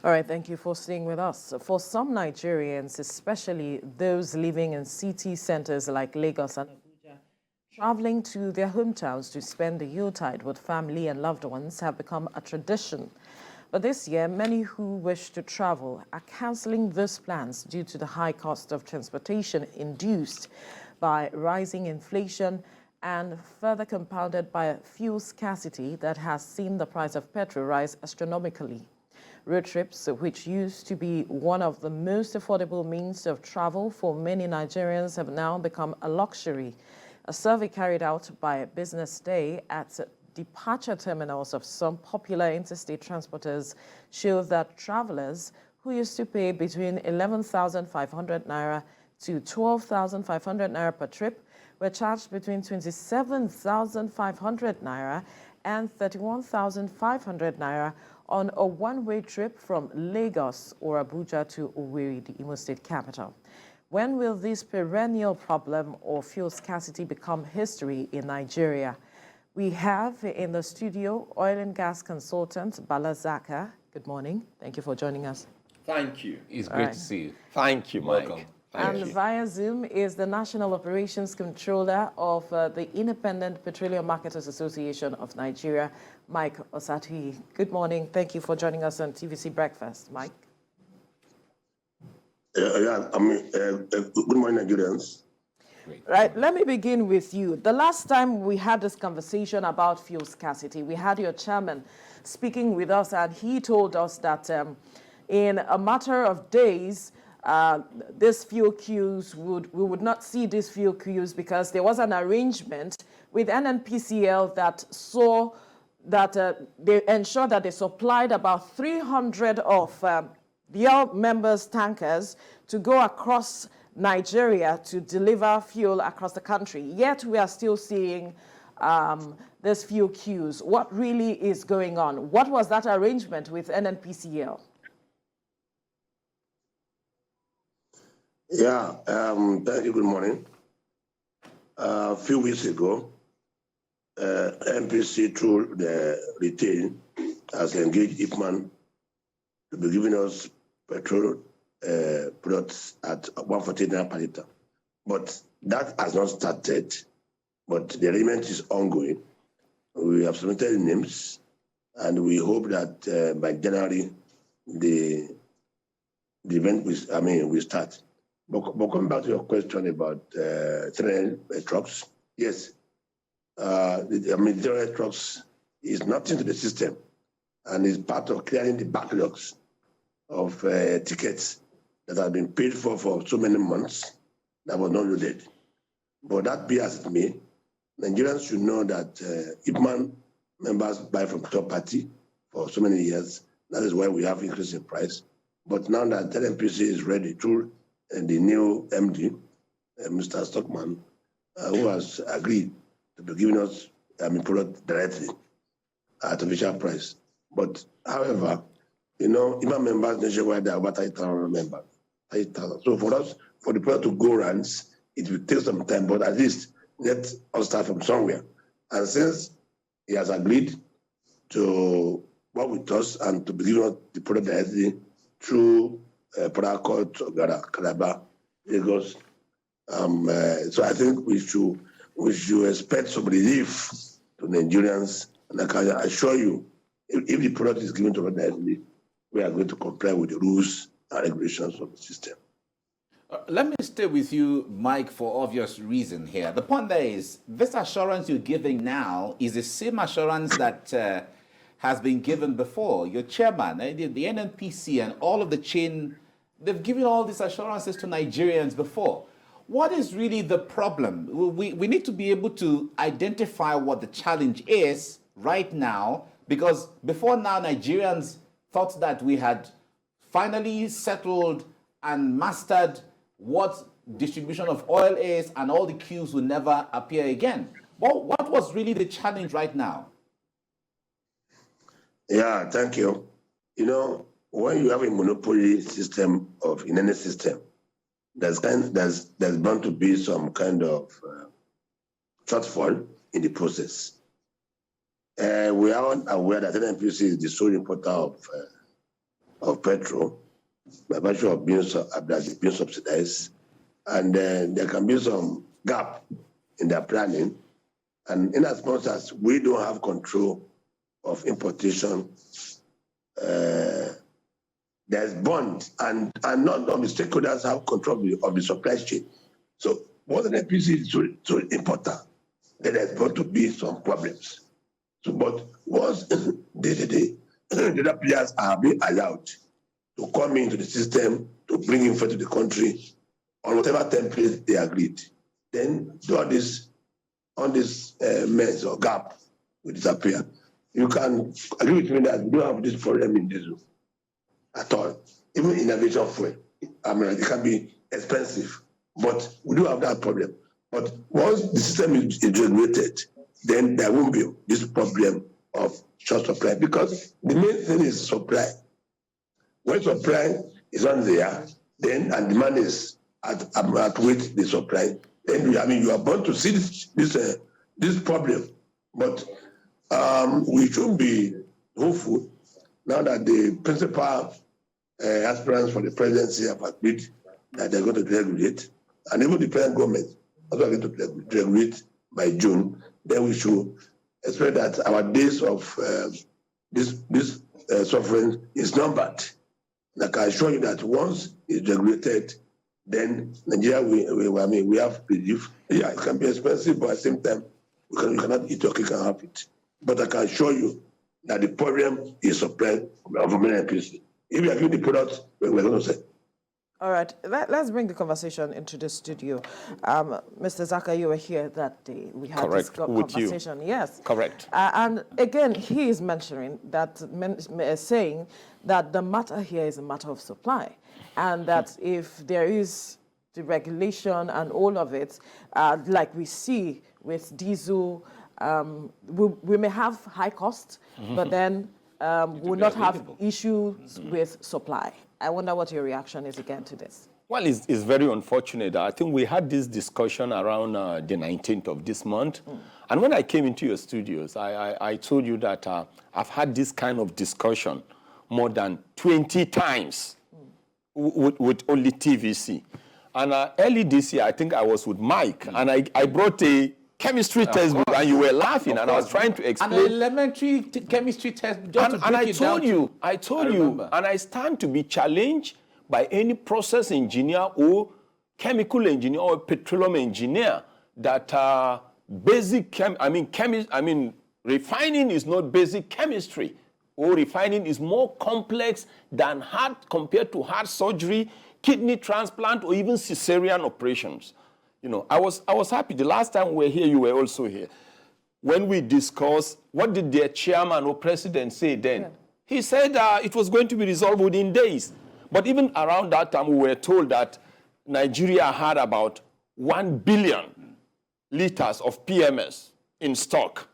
All right, thank you for staying with us. For some Nigerians, especially those living in city centers like Lagos and Abuja, traveling to their hometowns to spend the Yuletide with family and loved ones have become a tradition. But this year, many who wish to travel are canceling those plans due to the high cost of transportation induced by rising inflation and further compounded by fuel scarcity that has seen the price of petrol rise astronomically. Road trips, which used to be one of the most affordable means of travel for many Nigerians, have now become a luxury. A survey carried out by BusinesDay at departure terminals of some popular interstate transporters shows that travelers who used to pay between 11,500 naira to 12,500 naira per trip were charged between 27,500 naira and 31,500 naira on a one-way trip from Lagos or Abuja to Owerri, the Imo State capital. When will this perennial problem of fuel scarcity become history in Nigeria? We have in the studio oil and gas consultant Bala Zaka. Good morning. Thank you for joining us. Thank you. It's great to see you. Thank you, Mike. Welcome. And via Zoom is the National Operations Controller of the Independent Petroleum Marketers Association of Nigeria, Mike Osati. Good morning. Thank you for joining us on TVC Breakfast, Mike. Good morning, Nigerians. Great. Right, let me begin with you. The last time we had this conversation about fuel scarcity, we had your chairman speaking with us, and he told us that in a matter of days, these fuel queues we would not see these fuel queues because there was an arrangement with NNPCL that saw that they ensured that they supplied about 300 of their members' tankers to go across Nigeria to deliver fuel across the country. Yet we are still seeing these fuel queues. What really is going on? What was that arrangement with NNPCL? Yeah, thank you. Good morning. A few weeks ago, NPC through the retail has engaged Ipman to be giving us petrol products at 140 naira per litre. But that has not started, but the arrangement is ongoing. We have submitted names, and we hope that by January, the event will start. But coming back to your question about train trucks, yes, the train trucks is nothing to the system, and is part of clearing the backlogs of tickets that have been paid for so many months that was not loaded. But that be as it may, Nigerians should know that Ipman members buy from third party for so many years. That is why we have increase in price. But now that NPC is ready to, and the new MD, Mr. Stockman, who has agreed to be giving us product directly at official price. But however, Ipman members nationwide are about 8,000 members. 8,000. So for us, for the product to go runs, it will take some time, but at least let us start from somewhere. And since he has agreed to work with us and to be giving us the product directly through Port Calabar, Lagos, so I think we should expect some relief to Nigerians. And I can assure you, if the product is given to us directly, we are going to comply with the rules and regulations of the system. Let me stay with you, Mike, for obvious reason here. The point there is, this assurance you're giving now is the same assurance that has been given before. Your chairman, the NNPC and all of the chain, they've given all these assurances to Nigerians before. What is really the problem? We need to be able to identify what the challenge is right now, because before now, Nigerians thought that we had finally settled and mastered what distribution of oil is, and all the queues will never appear again. What was really the challenge right now? Yeah, thank you. When you have a monopoly system in any system, there's bound to be some kind of shortfall in the process. We are aware that NNPC is the sole importer of of petrol by virtue of being subsidized, and there can be some gap in their planning. And in as much as we don't have control of importation, there's bond, and not all the stakeholders have control of the supply chain. So what an NPC is so important, then there's going to be some problems. So, but once the other players are being allowed to come into the system to bring info to the country on whatever template they agreed, then all this mess or gap will disappear. You can agree with me that we don't have this problem in diesel at all. Even innovation fuel, I mean, it can be expensive, but we do have that problem. But once the system is regulated, then there won't be this problem of short supply, because the main thing is supply. When supply is on there, then and demand is at with the supply, then you are bound to see this problem. But we should be hopeful now that the principal aspirants for the presidency have agreed that they're going to regulate, and even the present government also going to regulate by June. Then we should expect that our days of this suffering is numbered. And I can assure you that once it's regulated, then Nigeria, we have relief. Yeah, it can be expensive, but at the same time, you cannot eat your cake and have it. But I can assure you that the problem is supply from NPC. If you agree with the product, we're going to say. All right, let's bring the conversation into the studio. Mr. Zaka, you were here that day. We had this conversation. Yes. Correct. And again, he is mentioning that, saying that the matter here is a matter of supply, and that if there is the regulation and all of it, like we see with diesel, we may have high costs, but then we'll not have issues with supply. I wonder what your reaction is again to this. Well, it's very unfortunate. I think we had this discussion around the 19th of this month. And when I came into your studios, I told you that I've had this kind of discussion more than 20 times with only TVC. And early this year, I think I was with Mike, and I brought a chemistry textbook, and you were laughing, and I was trying to explain. An elementary chemistry test. And I told you, and I stand to be challenged by any process engineer or chemical engineer or petroleum engineer that refining is not basic chemistry, or refining is more complex than compared to heart surgery, kidney transplant, or even cesarean operations. You know, I was happy. The last time we were here, you were also here. When we discussed, what did their chairman or president say then? Yeah. He said it was going to be resolved within days. But even around that time, we were told that Nigeria had about 1 billion liters of PMS in stock.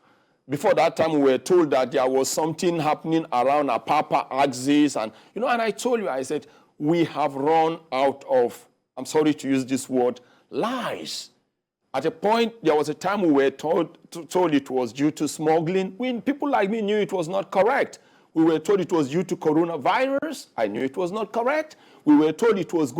Before that time, we were told that there was something happening around a Papa axis. And I told you, I said, we have run out of, I'm sorry to use this word, lies. At a point, there was a time we were told it was due to smuggling. People like me knew it was not correct. We were told it was due to coronavirus. I knew it was not correct. We were told it was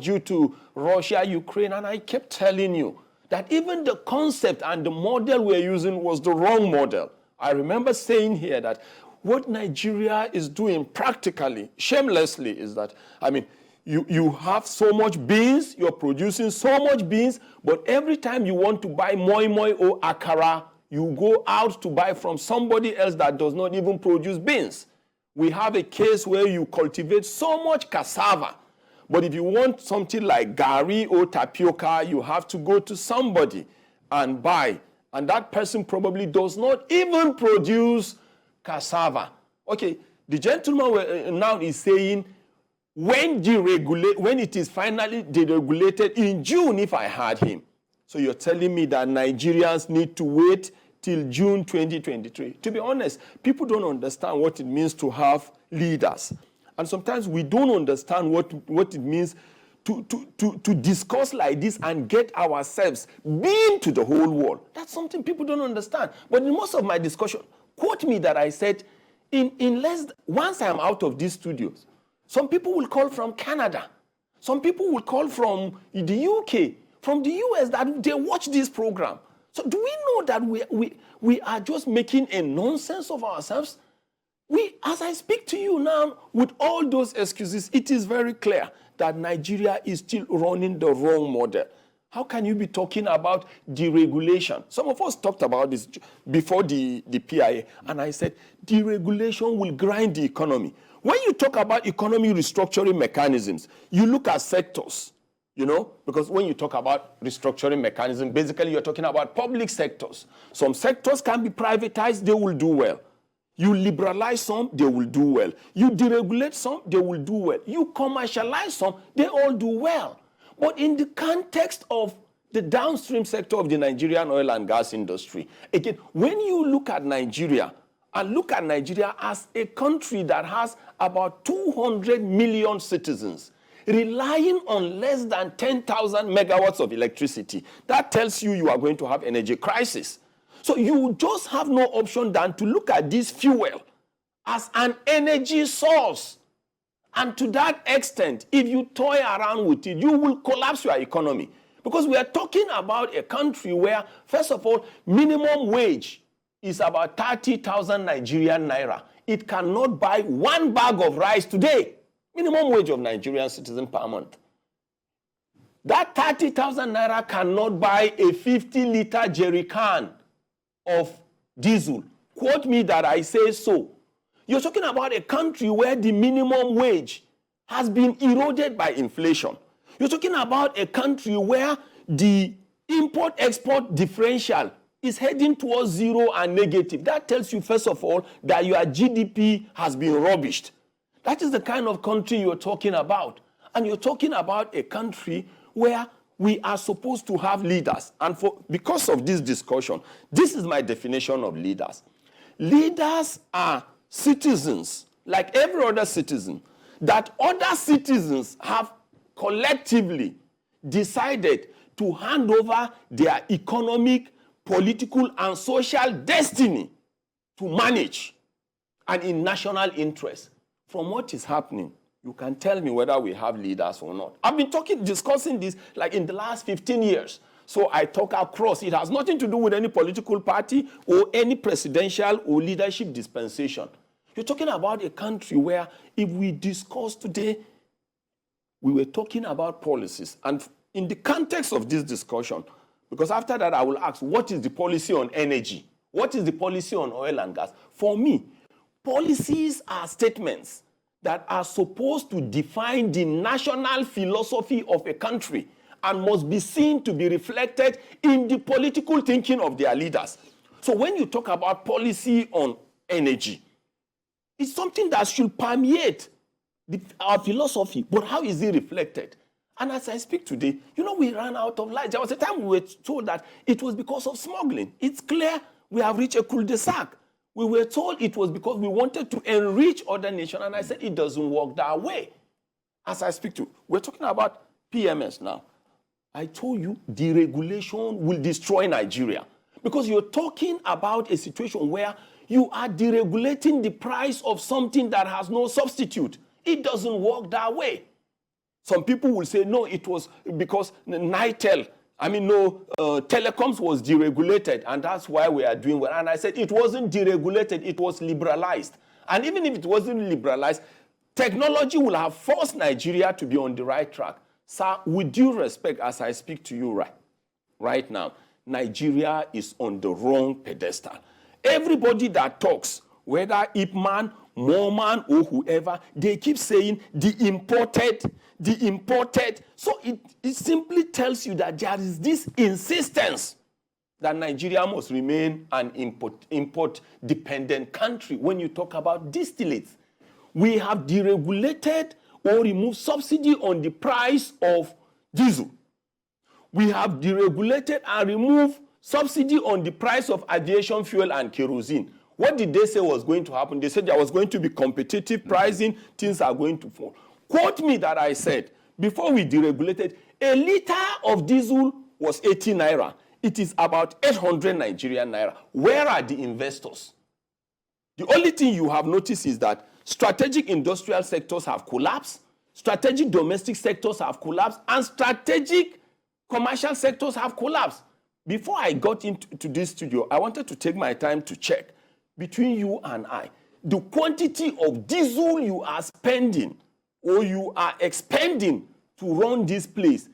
due to Russia, Ukraine, and I kept telling you that even the concept and the model we're using was the wrong model. I remember saying here that what Nigeria is doing practically, shamelessly, is that, you have so much beans, you're producing so much beans, but every time you want to buy moi moi or akara, you go out to buy from somebody else that does not even produce beans. We have a case where you cultivate so much cassava, but if you want something like gari or tapioca, you have to go to somebody and buy, and that person probably does not even produce cassava. Okay, the gentleman now is saying, when it is finally deregulated in June, if I heard him. So you're telling me that Nigerians need to wait till June 2023. To be honest, people don't understand what it means to have leaders. And sometimes we don't understand what it means to discuss like this and get ourselves being to the whole world. That's something people don't understand. But in most of my discussion, quote me that I said, Once I'm out of these studios, some people will call from Canada. Some people will call from the UK, from the US, that they watch this program. So do we know that we are just making a nonsense of ourselves? As I speak to you now, with all those excuses, it is very clear that Nigeria is still running the wrong model. How can you be talking about deregulation? Some of us talked about this before the PIA, and I said deregulation will grind the economy. When you talk about economy restructuring mechanisms, you look at sectors, because when you talk about restructuring mechanism, basically you're talking about public sectors. Some sectors can be privatized, they will do well. You liberalize some, they will do well. You deregulate some, they will do well. You commercialize some, they all do well. But in the context of the downstream sector of the Nigerian oil and gas industry, again, when you look at Nigeria, and look at Nigeria as a country that has about 200 million citizens, relying on less than 10,000 megawatts of electricity, that tells you are going to have energy crisis. So you just have no option than to look at this fuel as an energy source. And to that extent, if you toy around with it, you will collapse your economy. Because we are talking about a country where, first of all, minimum wage is about 30,000 Nigerian naira. It cannot buy one bag of rice today. Minimum wage of Nigerian citizen per month. That 30,000 naira cannot buy a 50-liter jerry can of diesel. Quote me that I say so. You're talking about a country where the minimum wage has been eroded by inflation. You're talking about a country where the import-export differential is heading towards zero and negative. That tells you, first of all, that your GDP has been rubbished. That is the kind of country you're talking about. And you're talking about a country where we are supposed to have leaders. And because of this discussion, this is my definition of leaders. Leaders are citizens, like every other citizen, that other citizens have collectively decided to hand over their economic, political, and social destiny to manage, and in national interest. From what is happening, you can tell me whether we have leaders or not. I've been discussing this like in the last 15 years. So I talk across. It has nothing to do with any political party or any presidential or leadership dispensation. You're talking about a country where if we discuss today, we were talking about policies. And in the context of this discussion, because after that I will ask, what is the policy on energy? What is the policy on oil and gas? For me, policies are statements that are supposed to define the national philosophy of a country and must be seen to be reflected in the political thinking of their leaders. So when you talk about policy on energy, it's something that should permeate our philosophy, but how is it reflected? And as I speak today, we ran out of light. There was a time we were told that it was because of smuggling. It's clear we have reached a cul-de-sac. We were told it was because we wanted to enrich other nations, and I said it doesn't work that way. As I speak to, we're talking about PMS now. I told you deregulation will destroy Nigeria, because you're talking about a situation where you are deregulating the price of something that has no substitute. It doesn't work that way. Some people will say, no, it was because telecoms was deregulated, and that's why we are doing well. And I said it wasn't deregulated, it was liberalized. And even if it wasn't liberalized, technology will have forced Nigeria to be on the right track. Sir, with due respect, as I speak to you right now, Nigeria is on the wrong pedestal. Everybody that talks, whether Ipman, Moorman, or whoever, they keep saying the imported. So it simply tells you that there is this insistence that Nigeria must remain an import-dependent country. When you talk about distillates, we have deregulated or removed subsidy on the price of diesel. We have deregulated and removed subsidy on the price of aviation fuel and kerosene. What did they say was going to happen? They said there was going to be competitive pricing, things are going to fall. Quote me that I said, before we deregulated, a liter of diesel was 80 naira. It is about 800 Nigerian naira. Where are the investors? The only thing you have noticed is that strategic industrial sectors have collapsed, strategic domestic sectors have collapsed, and strategic commercial sectors have collapsed. Before I got into this studio, I wanted to take my time to check between you and I the quantity of diesel you are spending or you are expending to run this place.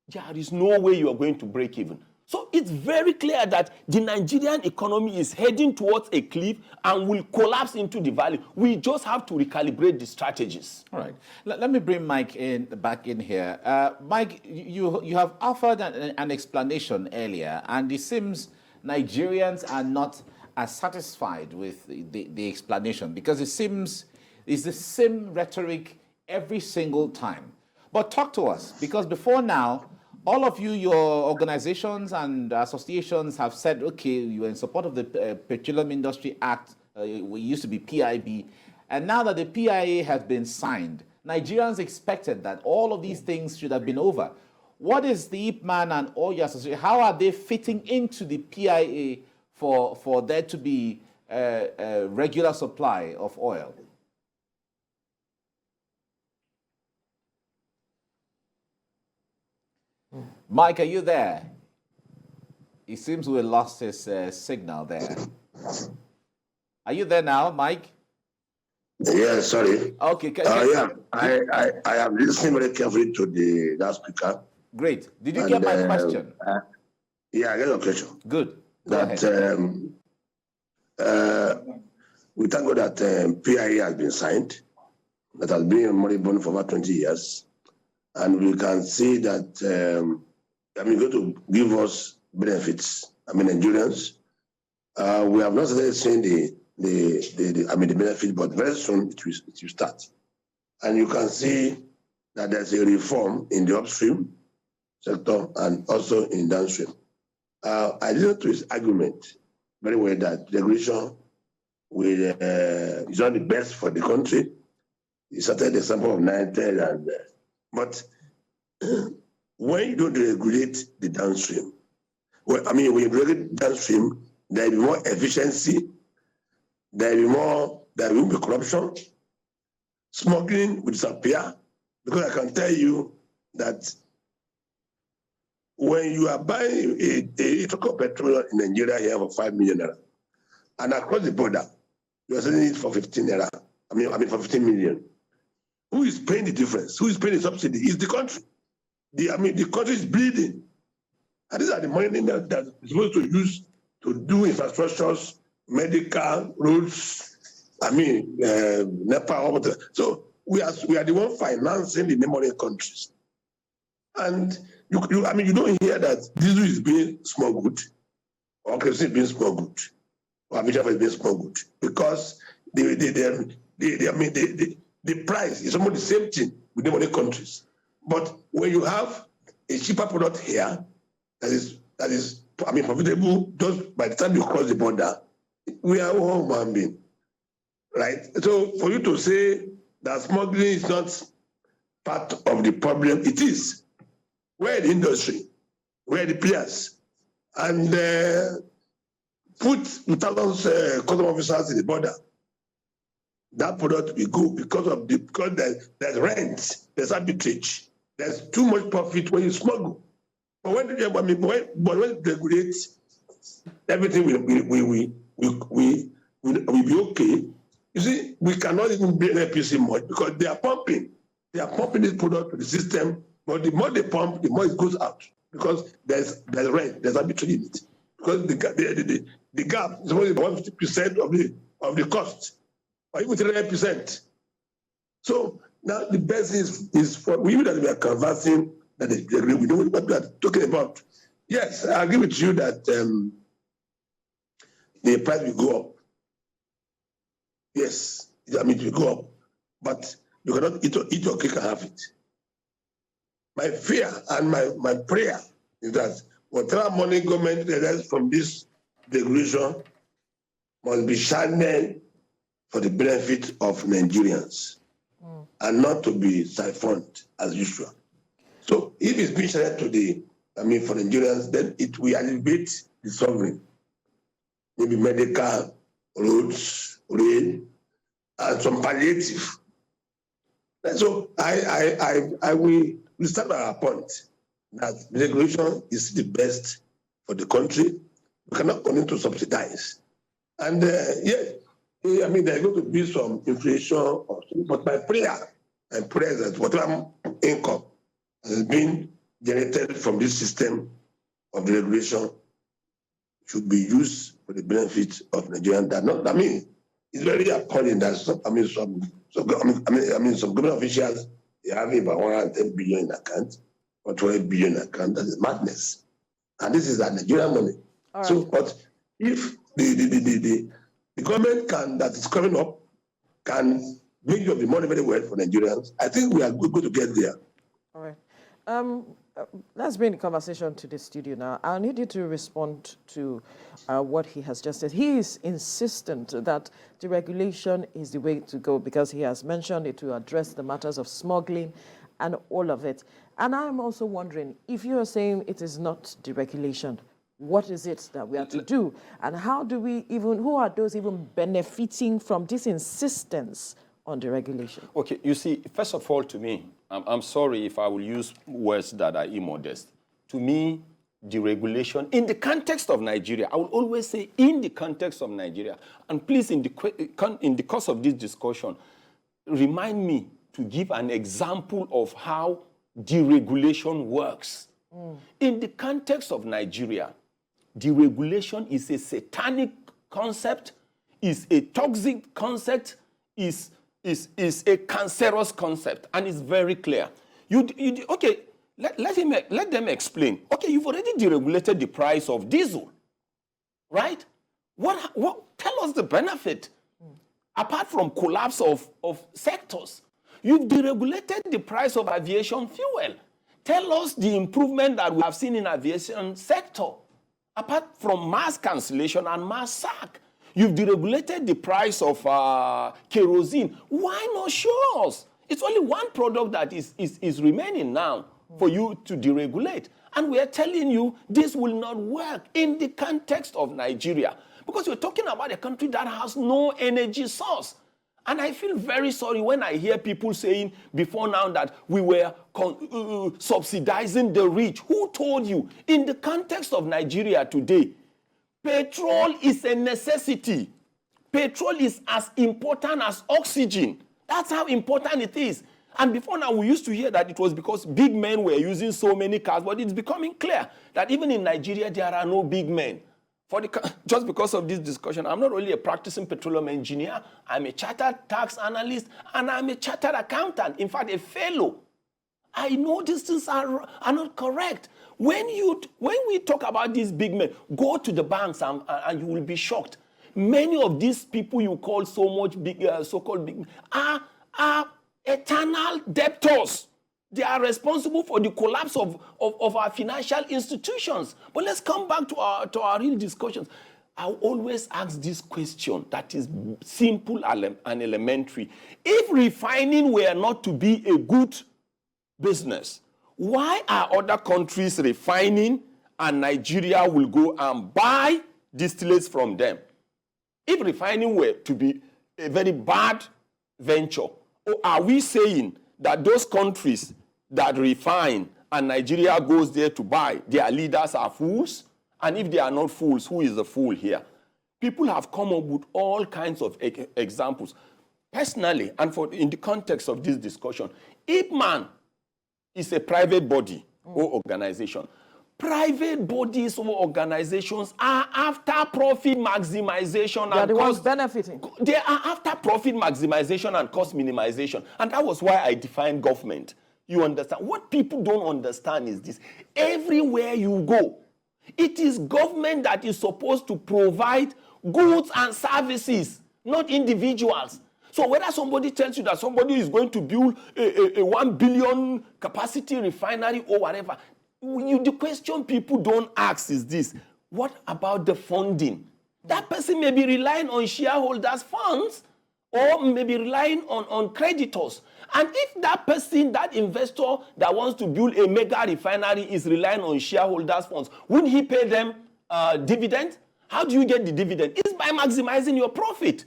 There is no way you are going to break even. So it's very clear that the Nigerian economy is heading towards a cliff and will collapse into the valley. We just have to recalibrate the strategies. All right. Let me bring Mike back in here. Mike, you have offered an explanation earlier, and it seems Nigerians are not as satisfied with the explanation, because it seems it's the same rhetoric every single time. But talk to us, because before now, all of you, your organizations and associations have said, okay, you're in support of the Petroleum Industry Act, we used to be PIB, and now that the PIA has been signed, Nigerians expected that all of these things should have been over. What is the IPMAN and all your associations, how are they fitting into the PIA for there to be a regular supply of oil? Mike, are you there? It seems we lost his signal there. Are you there now, Mike? Yeah, sorry. Okay. Yeah, I am listening very carefully to that speaker. Great. Did you get my question? Yeah, I get your question. Good. Go ahead. We thank God that PIA has been signed. That has been moribund for about 20 years. And we can see that, going to give us benefits. Nigerians, we have not started seeing the benefit, but very soon it will start. And you can see that there's a reform in the upstream sector and also in downstream. I listened to his argument very well that regulation is not the best for the country. He started the example of 910 but when you don't regulate the downstream, when you regulate downstream, there will be more efficiency, there will be corruption, smuggling will disappear, because I can tell you that when you are buying a truck of petrol in Nigeria here for 5 million naira, and across the border, you are selling it for 15 naira, for 15 million. Who is paying the difference? Who is paying the subsidy? It's the country. The country is bleeding. And these are the money that is supposed to use to do infrastructures, medical, roads, NEPA. So we are the one financing the neighboring countries. And you don't hear that diesel is being smuggled, or kerosene is being smuggled, or aviation is being smuggled, because the price is almost the same thing with the other countries. But when you have a cheaper product here that is profitable just by the time you cross the border, we are all human beings, right? So for you to say that smuggling is not part of the problem, it is. Where the industry, where the players, and put 2,000 custom officers in the border, that product will go because there's rent, there's arbitrage, there's too much profit when you smuggle. But when you regulate, everything will be okay. You see, we cannot even be an APC much because they are pumping this product to the system. But the more they pump, the more it goes out because there's rent, there's arbitrage in it. Because the gap is only 150% of the cost, or even 300%. So now the best is for we that we are conversing that we know what we are talking about. Yes, I agree with you that the price will go up. Yes, it will go up, but you cannot eat your cake and have it. My fear and my prayer is that whatever money government gets from this regulation must be channeled for the benefit of Nigerians and not to be siphoned as usual. So if it's being channeled for Nigerians, then it will alleviate the suffering, maybe medical roads, rail, and some palliative. And so I will stand by our point that regulation is the best for the country. We cannot continue to subsidize. And I mean, there's going to be some inflation, but my prayer and prayer is that whatever income has been generated from this system of the regulation should be used for the benefit of Nigerians. I mean, it's very appalling that some government officials, they have about 110 billion in account or 12 billion in account. That is madness. And this is that Nigerian money. All right. So, but if the government that is coming up can make use of the money very well for Nigerians, I think we are going to get there. All right. Let's bring the conversation to the studio now. I'll need you to respond to what he has just said. He is insistent that deregulation is the way to go because he has mentioned it to address the matters of smuggling and all of it. And I'm also wondering, if you are saying it is not deregulation, what is it that we have to do? And how do we who are those even benefiting from this insistence on deregulation? Okay, you see, first of all, to me, I'm sorry if I will use words that are immodest. To me, deregulation, in the context of Nigeria, I will always say in the context of Nigeria, and please, in the course of this discussion, remind me to give an example of how deregulation works. In the context of Nigeria, deregulation is a satanic concept, is a toxic concept, is a cancerous concept, and it's very clear. Okay, let them explain. Okay, you've already deregulated the price of diesel, right? What? Tell us the benefit. Apart from collapse of sectors, you've deregulated the price of aviation fuel. Tell us the improvement that we have seen in aviation sector. Apart from mass cancellation and mass sack, you've deregulated the price of kerosene. Why not show us? It's only one product that is remaining now for you to deregulate. And we are telling you this will not work in the context of Nigeria. Because you're talking about a country that has no energy source. And I feel very sorry when I hear people saying before now that we were subsidizing the rich. Who told you? In the context of Nigeria today, petrol is a necessity. Petrol is as important as oxygen. That's how important it is. And before now, we used to hear that it was because big men were using so many cars, but it's becoming clear that even in Nigeria, there are no big men. Just because of this discussion, I'm not only a practicing petroleum engineer, I'm a chartered tax analyst, and I'm a chartered accountant, in fact, a fellow. I know these things are not correct. When we talk about these big men, go to the banks and you will be shocked. Many of these people you call so-called big men are eternal debtors. They are responsible for the collapse of our financial institutions. But let's come back to our real discussions. I always ask this question that is simple and elementary. If refining were not to be a good business, why are other countries refining and Nigeria will go and buy distillates from them? If refining were to be a very bad venture, or are we saying that those countries that refine and Nigeria goes there to buy, their leaders are fools? And if they are not fools, who is the fool here? People have come up with all kinds of examples. Personally, and in the context of this discussion, IPMAN is a private body or organization. Private bodies or organizations are after profit maximization. They are the ones benefiting. They are after profit maximization and cost minimization. And that was why I defined government. You understand? What people don't understand is this. Everywhere you go, it is government that is supposed to provide goods and services, not individuals. So whether somebody tells you that somebody is going to build a 1 billion capacity refinery or whatever, the question people don't ask is this: what about the funding? That person may be relying on shareholders' funds or may be relying on creditors. And if that person, that investor that wants to build a mega refinery is relying on shareholders' funds, wouldn't he pay them dividends? How do you get the dividend? It's by maximizing your profit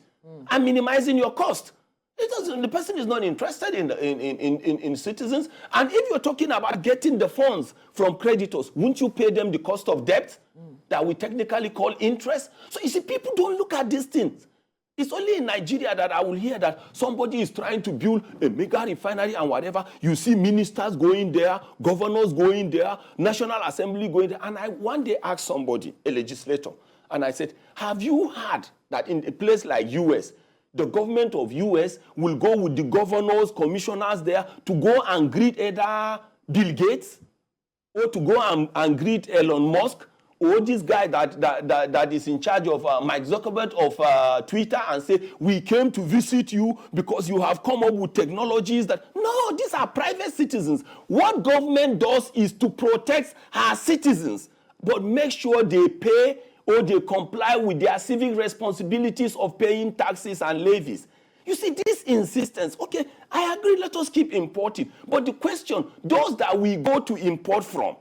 and minimizing your cost. The person is not interested in citizens. And if you're talking about getting the funds from creditors, wouldn't you pay them the cost of debt that we technically call interest? So you see, people don't look at these things. It's only in Nigeria that I will hear that somebody is trying to build a mega refinery and whatever. You see ministers going there, governors going there, National Assembly going there. And I one day asked somebody, a legislator, and I said, have you heard that in a place like US, the government of US will go with the governors, commissioners there to go and greet either Bill Gates or to go and greet Elon Musk or this guy that is in charge of Mike Zuckerberg of Twitter and say, we came to visit you because you have come up with technologies that... No, these are private citizens. What government does is to protect her citizens, but make sure they pay or they comply with their civic responsibilities of paying taxes and levies. You see, this insistence, okay, I agree, let us keep importing. But the question, those that we go to import from,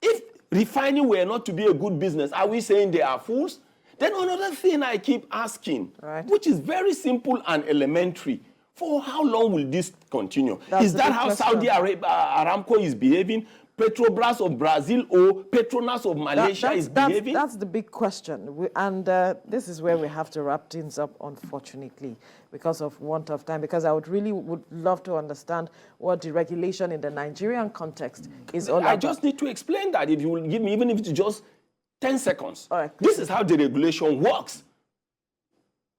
if refining were not to be a good business, are we saying they are fools? Then another thing I keep asking, which is very simple and elementary, for how long will this continue? Is that how Saudi Arabia, Aramco is behaving? Petrobras of Brazil or Petronas of Malaysia is behaving? That's the big question. This is where we have to wrap things up, unfortunately, because of want of time. Because I would love to understand what the regulation in the Nigerian context is all about. I just need to explain that, if you will give me, even if it's just 10 seconds. All right. This is how the regulation works.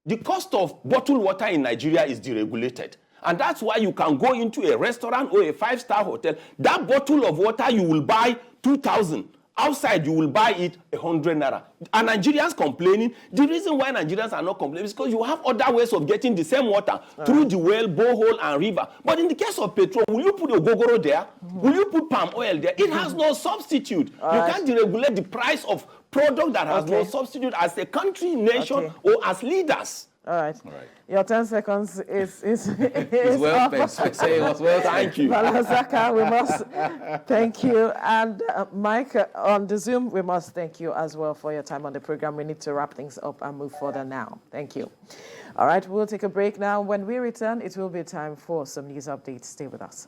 The cost of bottled water in Nigeria is deregulated. And that's why you can go into a restaurant or a five-star hotel. That bottle of water you will buy 2,000. Outside, you will buy it 100 naira. And Nigerians complaining. The reason why Nigerians are not complaining is because you have other ways of getting the same water through the well, borehole, and river. But in the case of petrol, will you put a gogoro there? Will you put palm oil there? It has no substitute. You can't deregulate the price of product that has no substitute as a country, nation, or as leaders. All right. Your 10 seconds is well spent. Say it was well. Thank you. Balasaka, we must thank you. And Mike, on the Zoom, we must thank you as well for your time on the program. We need to wrap things up and move further now. Thank you. All right, we'll take a break now. When we return, it will be time for some news updates. Stay with us.